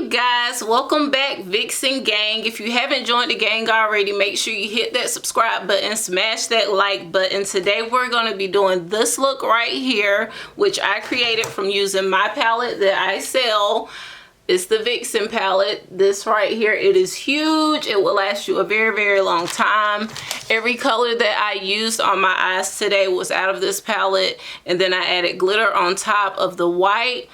you guys, welcome back, Vixen gang. If you haven't joined the gang already, make sure you hit that subscribe button, smash that like button. Today we're going to be doing this look right here, which I created from using my palette that I sell. It's the Vixen palette. This right here, it is huge. It will last you a very, very long time. Every color that I used on my eyes today was out of this palette, and then I added glitter on top of the white.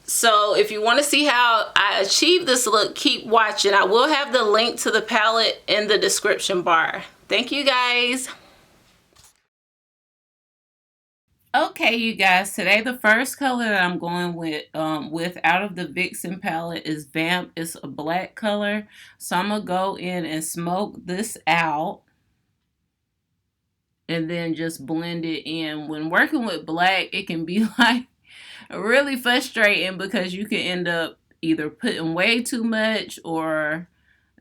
So if you want to see how I achieved this look, keep watching. I will have the link to the palette in the description bar. Thank you guys. Okay, you guys, today the first color that I'm going with out of the Vixen palette is Vamp. It's a black color. So I'm going to go in and smoke this out and then just blend it in. When working with black, it can be like really frustrating because you can end up either putting way too much or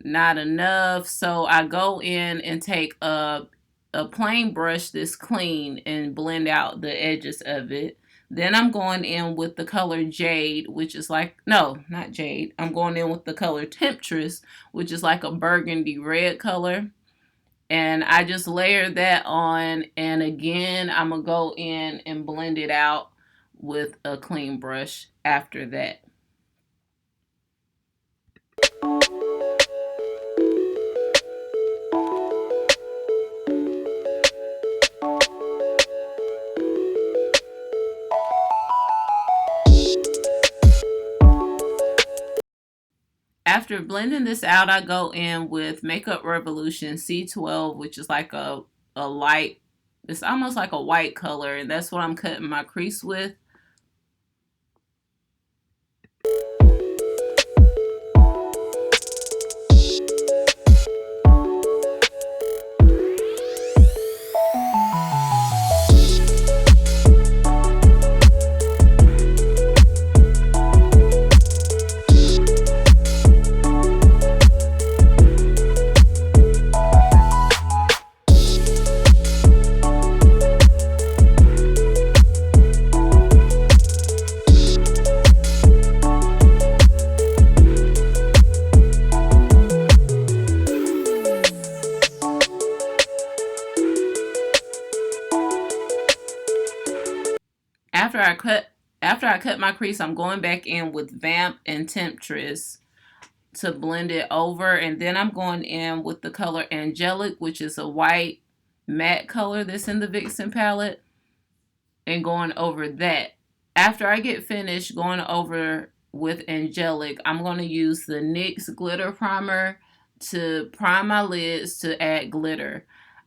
not enough. So I go in and take a plain brush that's clean and blend out the edges of it. Then I'm going in with the color Jade, which is like, no, not Jade. I'm going in with the color Temptress, which is like a burgundy red color. And I just layer that on. And again, I'm going to go in and blend it out with a clean brush after that. After blending this out, I go in with Makeup Revolution C12, which is like a light, it's almost like a white color, and that's what I'm cutting my crease with. After I cut my crease, I'm going back in with Vamp and Temptress to blend it over, and then I'm going in with the color Angelic, which is a white matte color that's in the Vixen palette, and going over that. After I get finished going over with Angelic, I'm going to use the NYX Glitter Primer to prime my lids to add glitter.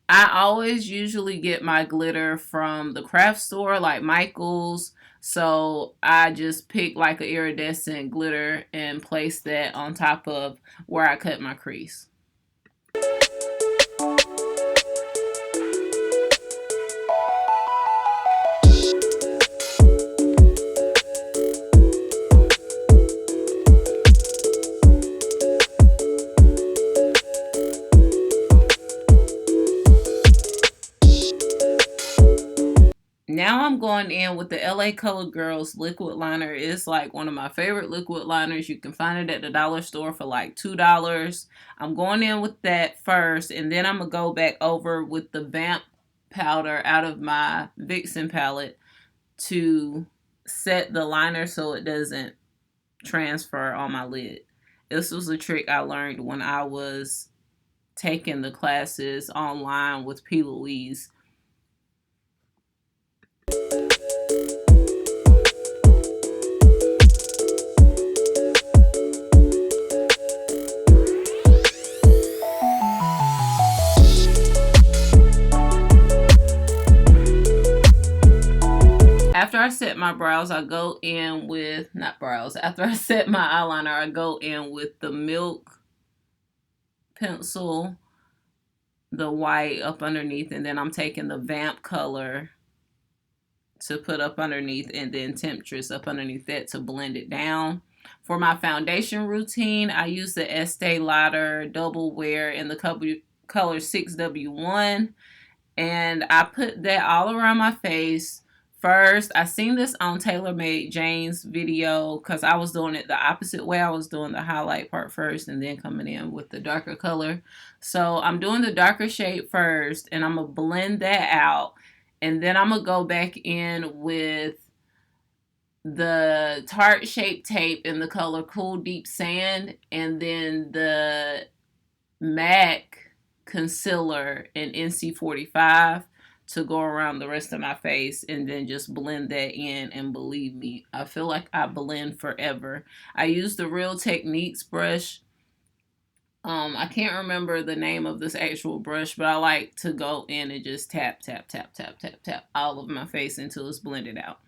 I always usually get my glitter from the craft store like Micheals. So I just pick like an iridescent glitter and place that on top of where I cut my crease. Now I'm going in with the LA Color Girls liquid liner. It's like one of my favorite liquid liners. You can find it at the dollar store for like $2. I'm going in with that first, and then I'm going to go back over with the Vamp powder out of my Vixen palette to set the liner so it doesn't transfer on my lid. This was a trick I learned when I was taking the classes online with P. Louise. After I set my brows, I go in with, after I set my eyeliner, I go in with the Milk pencil, the white up underneath, and then I'm taking the Vamp color to put up underneath, and then Temptress up underneath that to blend it down. For my foundation routine, I use the Este Lauder Double Wear in the color 6W1, and I put that all around my face first. I seen this on TaylorMade Jane's video because I was doing it the opposite way. I was doing the highlight part first and then coming in with the darker color. So I'm doing the darker shade first, and I'm going to blend that out. And then I'm going to go back in with the Tarte Shape tape in the color Cool Deep Sand, and then the MAC concealer in NC45 to go around the rest of my face, and then just blend that in. And believe me, I feel like I blend forever. I use the Real Techniques brush. I can't remember the name of this actual brush, but I like to go in and just tap, tap, tap, tap, tap, tap all of my face until it's blended out.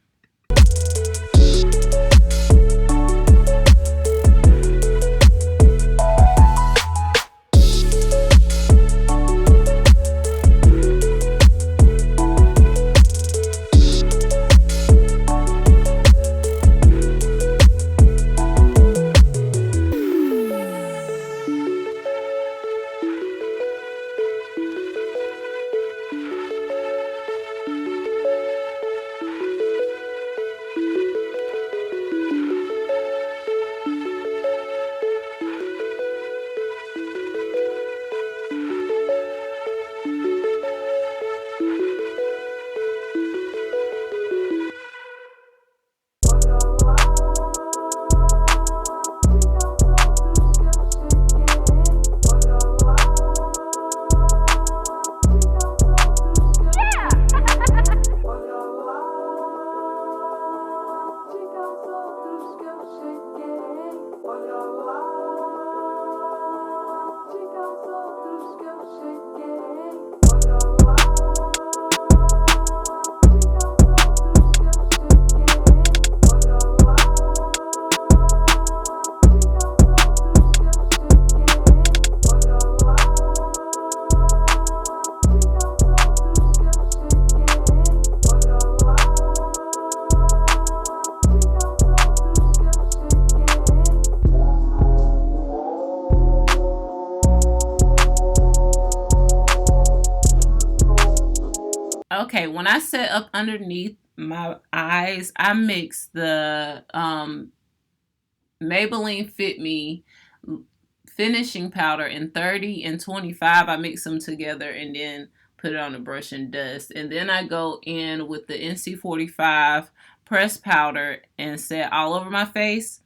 Okay, when I set up underneath my eyes, I mix the Maybeline Fit Me finishing powder in 30 and 25. I mix them together and then put it on a brush and dust. And then I go in with the NC45 pressed powder and set all over my face.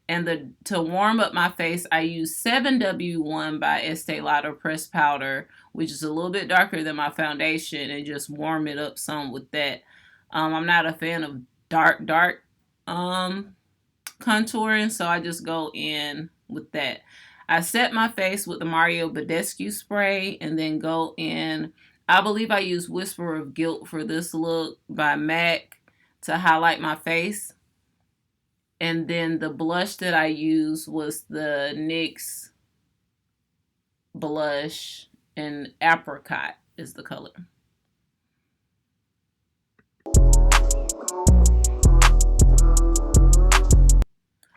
And to warm up my face, I use 7W1 by Este Lauder pressed powder, which is a little bit darker than my foundation, and just warm it up some with that. I'm not a fan of dark contouring, so I just go in with that. I set my face with the Mario Bedescu spray and then go in. I believe I use Whisper of Gilt for this look by MAC to highlight my face. And then the blush that I used was the NYX Blush, and Apricot is the color.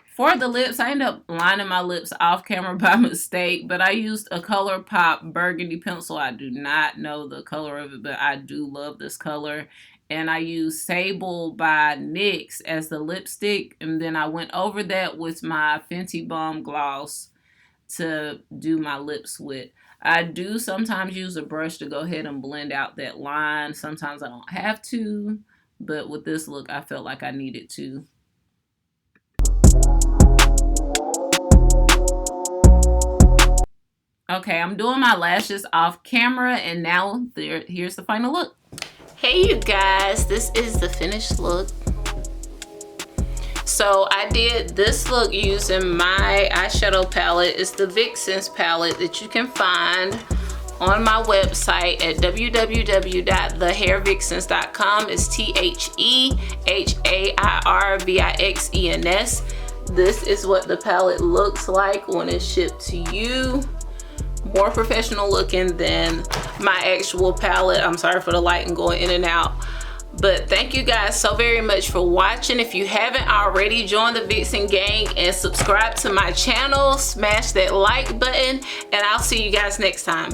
For the lips, I ended up lining my lips off camera by mistake, but I used a ColourPop burgundy pencil. I do not know the color of it, but I do love this color. And I used Sable by NYX as the lipstick, and then I went over that with my Fenty Balm gloss to do my lips with. I do sometimes use a brush to go ahead and blend out that line. Sometimes I don't have to, but with this look, I felt like I needed to. Okay, I'm doing my lashes off camera, and now here's the final look. Hey you guys, this is the finished look. So I did this look using my eyeshadow palette. It's the Vixens palette that you can find on my website at www.thehairvixens.com. It's TheHairVixens. This is what the palette looks like when it's shipped to you. More professional looking than my actual palette. I'm sorry for the lighting going in and out. But thank you guys so very much for watching. If you haven't already, join the Vixen gang and subscribe to my channel. Smash that like button, and I'll see you guys next time.